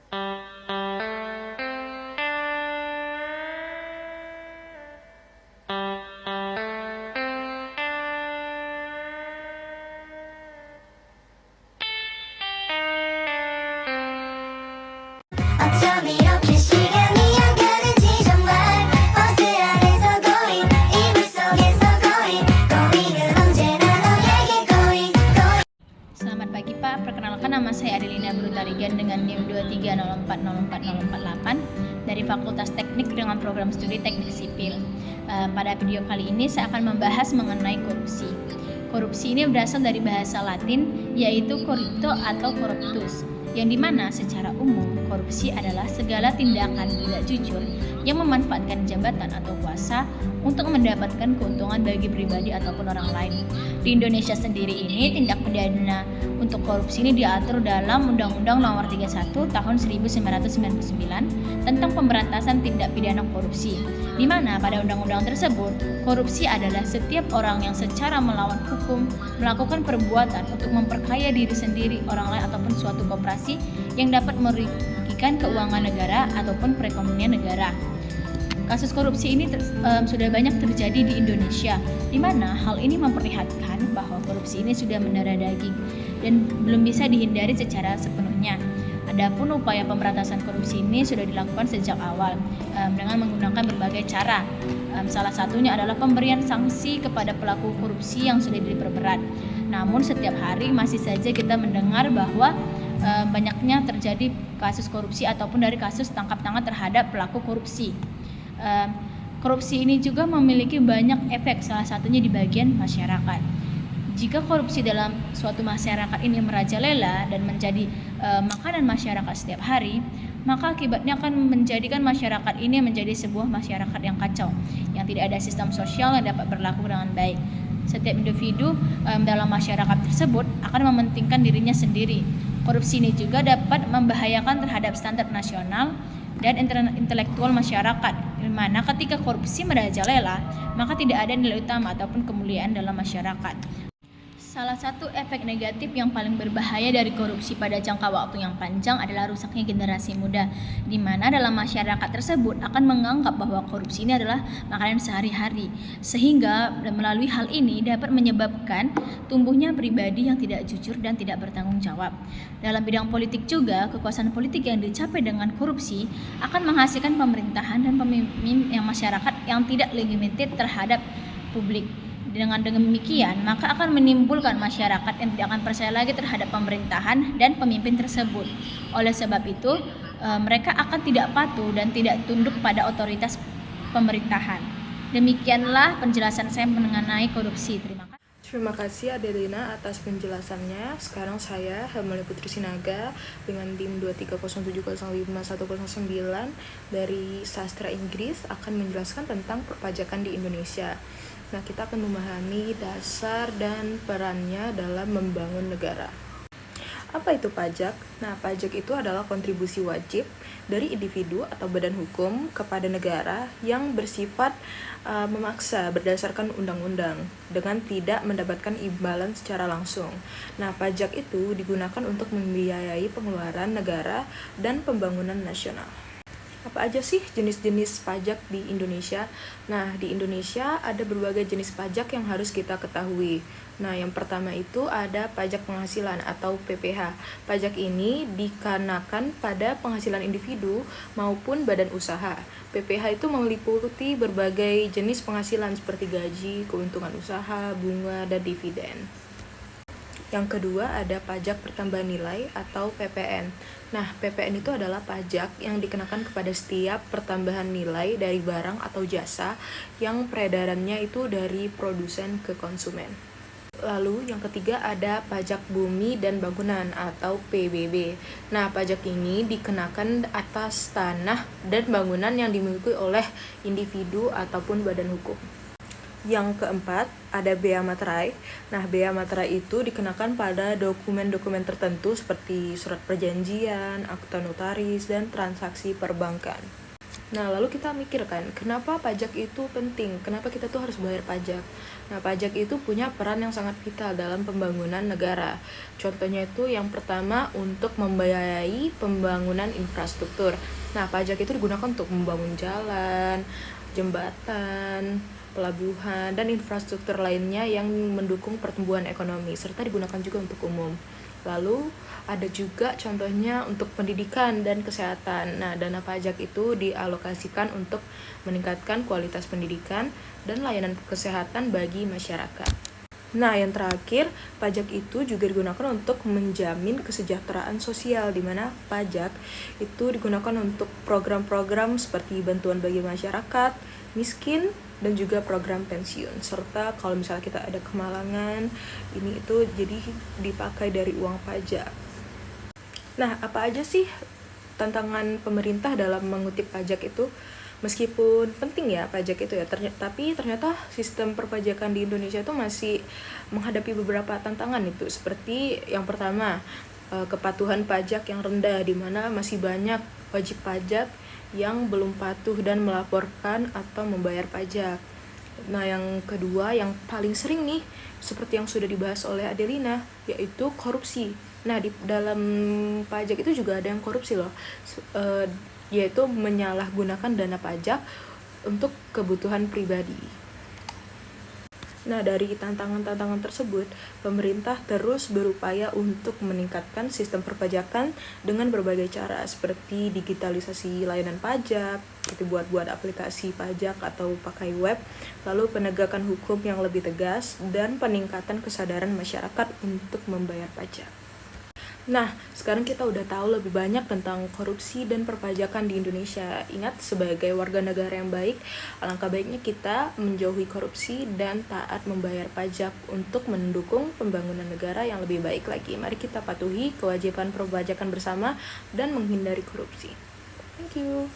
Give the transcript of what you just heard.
어쩜 이렇게 시간이 안 가는지 정말 버스 안에서 고인 이불 속에서 고인은 언제나 너에게 고인. Selamat pagi Pak, perkenalkan nama saya Adelina Brutarigan dengan NIM 2304048 dari Fakultas Teknik dengan program studi Teknik Sipil. Pada video kali ini saya akan membahas mengenai korupsi. Korupsi ini berasal dari bahasa Latin yaitu corrupto atau corruptus, yang dimana secara umum korupsi adalah segala tindakan tidak jujur yang memanfaatkan jabatan atau kuasa untuk mendapatkan keuntungan bagi pribadi ataupun orang lain. Di Indonesia sendiri ini tindak pidana untuk korupsi ini diatur dalam Undang-Undang Nomor 31 Tahun 1999 tentang pemberantasan tindak pidana korupsi, di mana pada undang-undang tersebut korupsi adalah setiap orang yang secara melawan hukum melakukan perbuatan untuk memperkaya diri sendiri, orang lain ataupun suatu koperasi yang dapat merugikan keuangan negara ataupun perekonomian negara. Kasus korupsi ini sudah banyak terjadi di Indonesia, di mana hal ini memperlihatkan bahwa korupsi ini sudah mendarah daging dan belum bisa dihindari secara sepenuhnya. Adapun upaya pemberantasan korupsi ini sudah dilakukan sejak awal dengan menggunakan berbagai cara. Salah satunya adalah pemberian sanksi kepada pelaku korupsi yang sudah diperberat. Namun setiap hari masih saja kita mendengar bahwa banyaknya terjadi kasus korupsi ataupun dari kasus tangkap tangan terhadap pelaku korupsi. Korupsi ini juga memiliki banyak efek, salah satunya di bagian masyarakat. Jika korupsi dalam suatu masyarakat ini merajalela dan menjadi makanan masyarakat setiap hari, maka akibatnya akan menjadikan masyarakat ini menjadi sebuah masyarakat yang kacau, yang tidak ada sistem sosial yang dapat berlaku dengan baik. Setiap individu dalam masyarakat tersebut akan mementingkan dirinya sendiri. Korupsi ini juga dapat membahayakan terhadap standar nasional dan intelektual masyarakat, di mana ketika korupsi merajalela, maka tidak ada nilai utama ataupun kemuliaan dalam masyarakat. Salah satu efek negatif yang paling berbahaya dari korupsi pada jangka waktu yang panjang adalah rusaknya generasi muda, di mana dalam masyarakat tersebut akan menganggap bahwa korupsi ini adalah makanan sehari-hari, sehingga melalui hal ini dapat menyebabkan tumbuhnya pribadi yang tidak jujur dan tidak bertanggung jawab. Dalam bidang politik juga, kekuasaan politik yang dicapai dengan korupsi akan menghasilkan pemerintahan dan pemimpin yang masyarakat yang tidak limited terhadap publik. Dengan demikian, maka akan menimbulkan masyarakat yang tidak akan percaya lagi terhadap pemerintahan dan pemimpin tersebut. Oleh sebab itu, mereka akan tidak patuh dan tidak tunduk pada otoritas pemerintahan. Demikianlah penjelasan saya mengenai korupsi. Terima kasih. Terima kasih Adelina atas penjelasannya. Sekarang saya, Helmali Putri Sinaga, dengan DIM 230705109 dari Sastra Inggris akan menjelaskan tentang perpajakan di Indonesia. Nah, kita akan memahami dasar dan perannya dalam membangun negara. Apa itu pajak? Nah, pajak itu adalah kontribusi wajib dari individu atau badan hukum kepada negara yang bersifat memaksa berdasarkan undang-undang dengan tidak mendapatkan imbalan secara langsung. Nah, pajak itu digunakan untuk membiayai pengeluaran negara dan pembangunan nasional. Apa aja sih jenis-jenis pajak di Indonesia? Nah, di Indonesia ada berbagai jenis pajak yang harus kita ketahui. Nah, yang pertama itu ada pajak penghasilan atau PPh. Pajak ini dikenakan pada penghasilan individu maupun badan usaha. PPh itu meliputi berbagai jenis penghasilan seperti gaji, keuntungan usaha, bunga, dan dividen. Yang kedua ada pajak pertambahan nilai atau PPN. Nah, PPN itu adalah pajak yang dikenakan kepada setiap pertambahan nilai dari barang atau jasa yang peredarannya itu dari produsen ke konsumen. Lalu yang ketiga ada pajak bumi dan bangunan atau PBB. Nah, pajak ini dikenakan atas tanah dan bangunan yang dimiliki oleh individu ataupun badan hukum. Yang keempat, ada bea materai. Nah, bea materai itu dikenakan pada dokumen-dokumen tertentu seperti surat perjanjian, akta notaris, dan transaksi perbankan. Nah, lalu kita mikirkan, kenapa pajak itu penting? Kenapa kita tuh harus bayar pajak? Nah, pajak itu punya peran yang sangat vital dalam pembangunan negara. Contohnya itu yang pertama untuk membiayai pembangunan infrastruktur. Nah, pajak itu digunakan untuk membangun jalan, jembatan, pelabuhan, dan infrastruktur lainnya yang mendukung pertumbuhan ekonomi, serta digunakan juga untuk umum. Lalu ada juga contohnya untuk pendidikan dan kesehatan. Nah, dana pajak itu dialokasikan untuk meningkatkan kualitas pendidikan dan layanan kesehatan bagi masyarakat. Nah, yang terakhir, pajak itu juga digunakan untuk menjamin kesejahteraan sosial, di mana pajak itu digunakan untuk program-program seperti bantuan bagi masyarakat miskin dan juga program pensiun, serta kalau misalnya kita ada kemalangan, ini itu jadi dipakai dari uang pajak. Nah, apa aja sih tantangan pemerintah dalam mengutip pajak itu? Meskipun penting ya pajak itu ya, tapi ternyata sistem perpajakan di Indonesia itu masih menghadapi beberapa tantangan itu. Seperti yang pertama, kepatuhan pajak yang rendah, di mana masih banyak wajib pajak yang belum patuh dan melaporkan atau membayar pajak. Nah, yang kedua yang paling sering nih, seperti yang sudah dibahas oleh Adelina, yaitu korupsi. Nah, di dalam pajak itu juga ada yang korupsi loh, yaitu menyalahgunakan dana pajak untuk kebutuhan pribadi. Nah, dari tantangan-tantangan tersebut, pemerintah terus berupaya untuk meningkatkan sistem perpajakan dengan berbagai cara, seperti digitalisasi layanan pajak, seperti buat aplikasi pajak atau pakai web, lalu penegakan hukum yang lebih tegas, dan peningkatan kesadaran masyarakat untuk membayar pajak. Nah, sekarang kita udah tahu lebih banyak tentang korupsi dan perpajakan di Indonesia. Ingat, sebagai warga negara yang baik, alangkah baiknya kita menjauhi korupsi dan taat membayar pajak untuk mendukung pembangunan negara yang lebih baik lagi. Mari kita patuhi kewajiban perpajakan bersama dan menghindari korupsi. Thank you.